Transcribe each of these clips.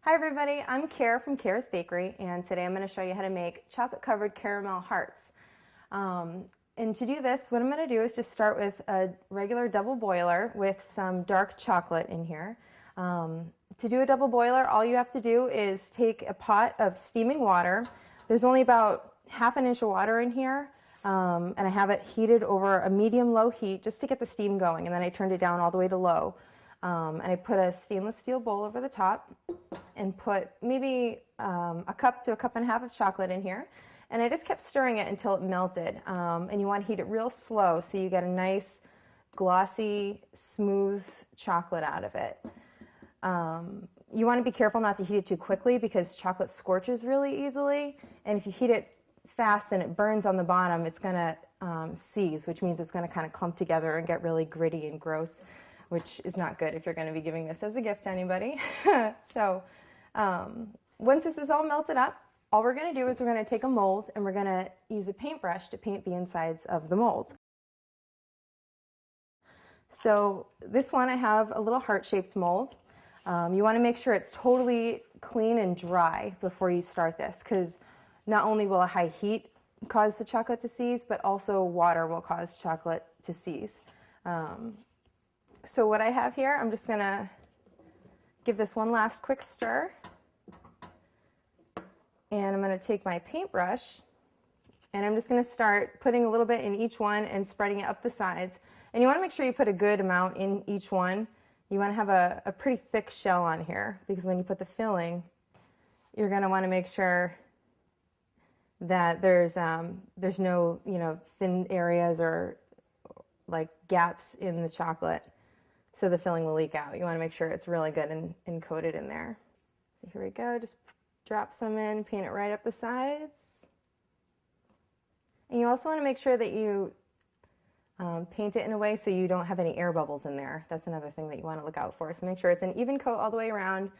Hi everybody, I'm Kara from Kara's Bakery, and today I'm going to show you how to make chocolate covered caramel hearts. And to do this, what I'm going to do is just start with a regular double boiler with some dark chocolate in here. To do a double boiler, all you have to do is take a pot of steaming water. There's only about half an inch of water in here, and I have it heated over a medium-low heat just to get the steam going, and then I turned it down all the way to low. And I put a stainless steel bowl over the top and put maybe a cup to a cup and a half of chocolate in here. And I just kept stirring it until it melted. And you want to heat it real slow so you get a nice, glossy, smooth chocolate out of it. You want to be careful not to heat it too quickly because chocolate scorches really easily. And if you heat it fast and it burns on the bottom, it's going to seize, which means it's going to kind of clump together and get really gritty and gross, which is not good if you're going to be giving this as a gift to anybody. So once this is all melted up, all we're going to do is we're going to take a mold and we're going to use a paintbrush to paint the insides of the mold. So this one, I have a little heart-shaped mold. You want to make sure it's totally clean and dry before you start this, because not only will a high heat cause the chocolate to seize, but also water will cause chocolate to seize. So what I have here, I'm just going to give this one last quick stir. And I'm going to take my paintbrush and I'm just going to start putting a little bit in each one and spreading it up the sides. And you want to make sure you put a good amount in each one. You want to have a pretty thick shell on here, because when you put the filling, you're going to want to make sure that there's no, thin areas or like gaps in the chocolate, so the filling will leak out. You want to make sure it's really good and coated in there. So here we go, just drop some in, paint it right up the sides. And you also want to make sure that you paint it in a way so you don't have any air bubbles in there. That's another thing that you want to look out for. So make sure it's an even coat all the way around,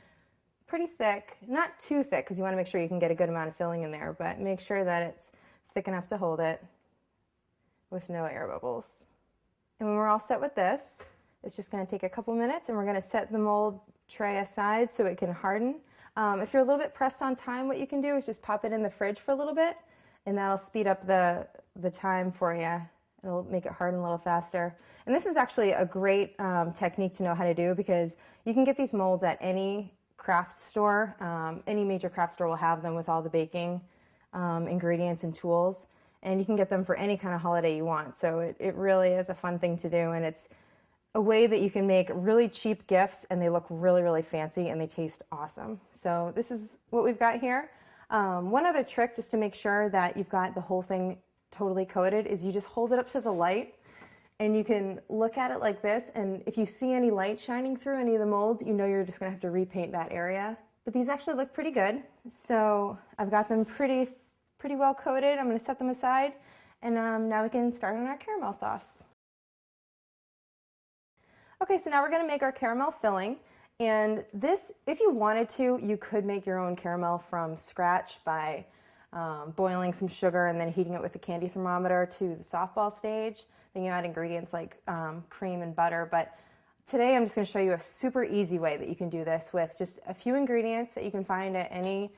pretty thick, not too thick, because you want to make sure you can get a good amount of filling in there, but make sure that it's thick enough to hold it with no air bubbles. And when we're all set with this, it's just going to take a couple minutes, and we're going to set the mold tray aside so it can harden. If you're a little bit pressed on time, what you can do is just pop it in the fridge for a little bit, and that'll speed up the time for you. It'll make it harden a little faster. And this is actually a great technique to know how to do, because you can get these molds at any craft store. Any major craft store will have them with all the baking ingredients and tools. And you can get them for any kind of holiday you want. So it really is a fun thing to do, and it's a way that you can make really cheap gifts, and they look really, really fancy, and they taste awesome. So this is what we've got here. One other trick, just to make sure that you've got the whole thing totally coated, is you just hold it up to the light, and you can look at it like this, and if you see any light shining through any of the molds, you know you're just going to have to repaint that area. But these actually look pretty good, so I've got them pretty well coated. I'm going to set them aside, and now we can start on our caramel sauce. Okay, so now we're going to make our caramel filling, and this, if you wanted to, you could make your own caramel from scratch by boiling some sugar and then heating it with a candy thermometer to the softball stage. Then you add ingredients like cream and butter, but today I'm just going to show you a super easy way that you can do this with just a few ingredients that you can find at any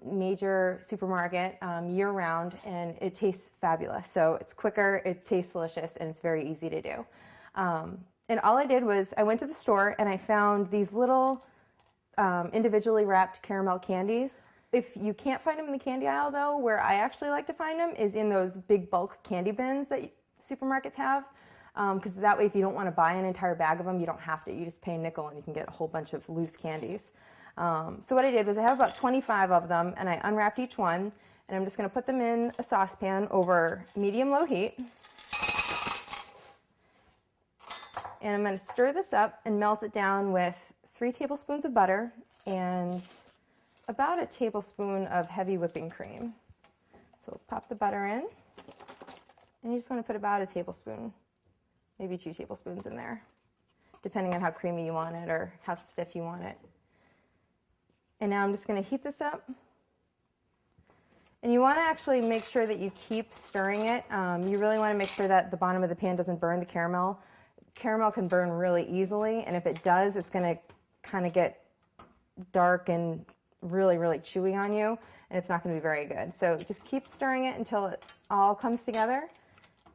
major supermarket year-round, and it tastes fabulous. So it's quicker, it tastes delicious, and it's very easy to do. And all I did was I went to the store and I found these little individually wrapped caramel candies. If you can't find them in the candy aisle, though, where I actually like to find them is in those big bulk candy bins that supermarkets have, because that way if you don't want to buy an entire bag of them, you don't have to. You just pay a nickel and you can get a whole bunch of loose candies. So what I did was I have about 25 of them, and I unwrapped each one, and I'm just going to put them in a saucepan over medium-low heat. And I'm going to stir this up and melt it down with 3 tablespoons of butter and about a tablespoon of heavy whipping cream. So pop the butter in, and you just want to put about a tablespoon, maybe 2 tablespoons in there, depending on how creamy you want it or how stiff you want it. And now I'm just going to heat this up. And you want to actually make sure that you keep stirring it. You really want to make sure that the bottom of the pan doesn't burn the caramel. Caramel can burn really easily, and if it does, it's going to kind of get dark and really, really chewy on you, and it's not going to be very good. So just keep stirring it until it all comes together,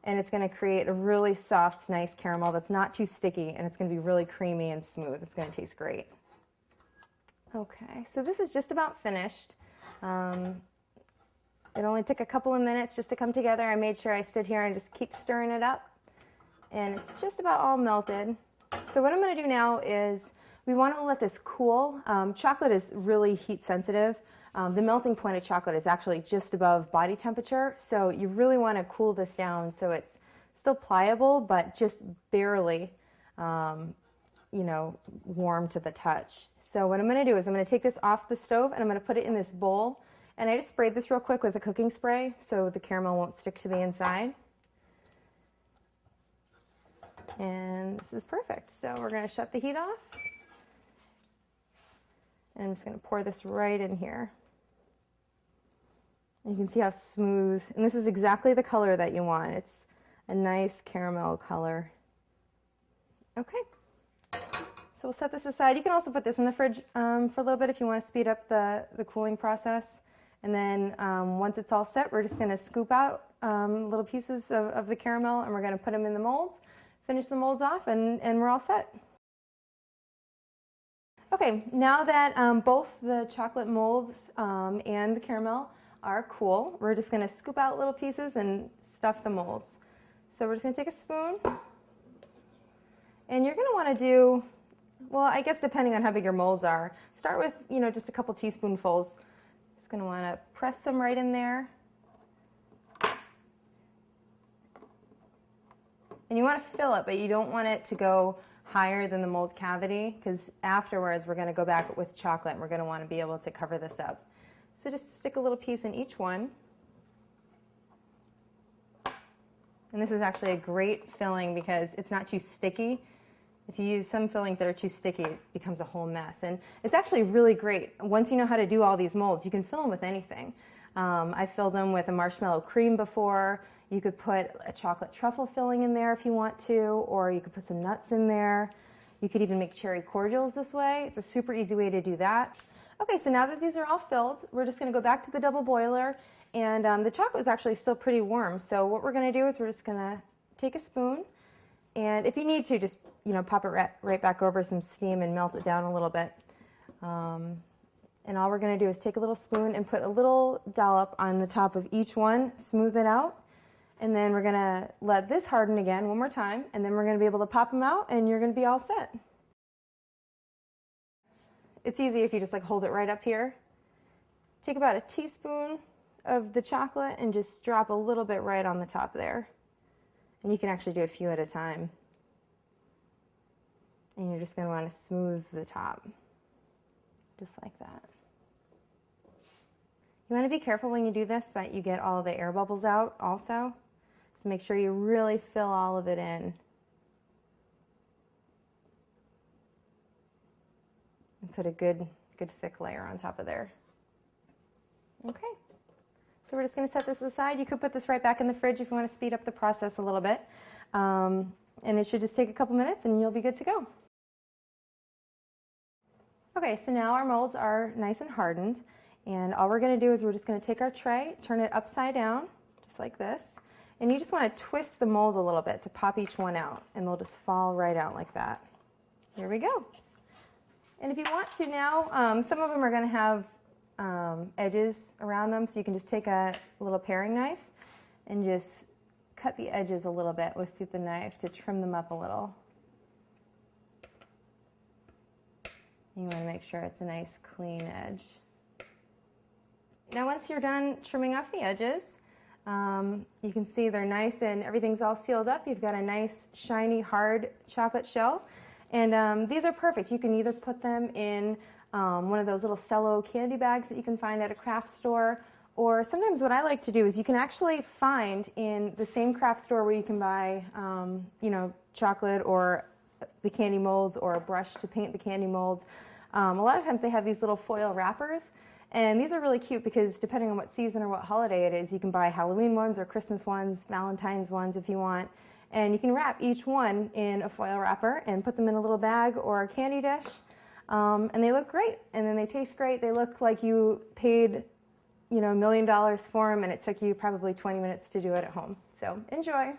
and it's going to create a really soft, nice caramel that's not too sticky, and it's going to be really creamy and smooth. It's going to taste great. Okay, so this is just about finished. It only took a couple of minutes just to come together. I made sure I stood here and just keep stirring it up, and it's just about all melted. So what I'm going to do now is we want to let this cool. Chocolate is really heat sensitive. The melting point of chocolate is actually just above body temperature, so you really want to cool this down so it's still pliable, but just barely, warm to the touch. So what I'm going to do is I'm going to take this off the stove and I'm going to put it in this bowl. And I just sprayed this real quick with a cooking spray so the caramel won't stick to the inside. And this is perfect. So we're going to shut the heat off. And I'm just going to pour this right in here. And you can see how smooth, and this is exactly the color that you want. It's a nice caramel color. Okay. So we'll set this aside. You can also put this in the fridge for a little bit if you want to speed up the cooling process. And then once it's all set, we're just going to scoop out little pieces of the caramel, and we're going to put them in the molds, finish the molds off, and we're all set. Okay, now that both the chocolate molds and the caramel are cool, we're just going to scoop out little pieces and stuff the molds. So we're just going to take a spoon, and you're going to want to do, well, I guess depending on how big your molds are, start with, just a couple teaspoonfuls. Just going to want to press some right in there. And you want to fill it, but you don't want it to go higher than the mold cavity, because afterwards we're going to go back with chocolate and we're going to want to be able to cover this up. So just stick a little piece in each one. And this is actually a great filling because it's not too sticky. If you use some fillings that are too sticky, it becomes a whole mess. And it's actually really great. Once you know how to do all these molds, you can fill them with anything. I filled them with a marshmallow cream before. You could put a chocolate truffle filling in there if you want to, or you could put some nuts in there. You could even make cherry cordials this way. It's a super easy way to do that. Okay, so now that these are all filled, we're just going to go back to the double boiler. And the chocolate is actually still pretty warm. So what we're going to do is we're just going to take a spoon. And if you need to, just pop it right back over some steam and melt it down a little bit. And all we're going to do is take a little spoon and put a little dollop on the top of each one, smooth it out. And then we're going to let this harden again one more time. And then we're going to be able to pop them out, and you're going to be all set. It's easy if you just hold it right up here. Take about a teaspoon of the chocolate and just drop a little bit right on the top there. And you can actually do a few at a time. And you're just going to want to smooth the top, just like that. You want to be careful when you do this that you get all the air bubbles out also. So make sure you really fill all of it in. And put a good thick layer on top of there. Okay. So we're just going to set this aside. You could put this right back in the fridge if you want to speed up the process a little bit. And it should just take a couple minutes and you'll be good to go. Okay, so now our molds are nice and hardened. And all we're going to do is we're just going to take our tray, turn it upside down, just like this. And you just want to twist the mold a little bit to pop each one out. And they'll just fall right out like that. Here we go. And if you want to now, some of them are going to have edges around them, so you can just take a little paring knife and just cut the edges a little bit with the knife to trim them up a little. You want to make sure it's a nice clean edge. Now once you're done trimming off the edges, you can see they're nice and everything's all sealed up. You've got a nice shiny hard chocolate shell, and these are perfect. You can either put them in one of those little cello candy bags that you can find at a craft store, or sometimes what I like to do is you can actually find in the same craft store where you can buy chocolate or the candy molds or a brush to paint the candy molds. A lot of times they have these little foil wrappers, and these are really cute because depending on what season or what holiday it is, you can buy Halloween ones or Christmas ones, Valentine's ones if you want, and you can wrap each one in a foil wrapper and put them in a little bag or a candy dish. And they look great, and then they taste great. They look like you paid, $1 million for them, and it took you probably 20 minutes to do it at home. So enjoy.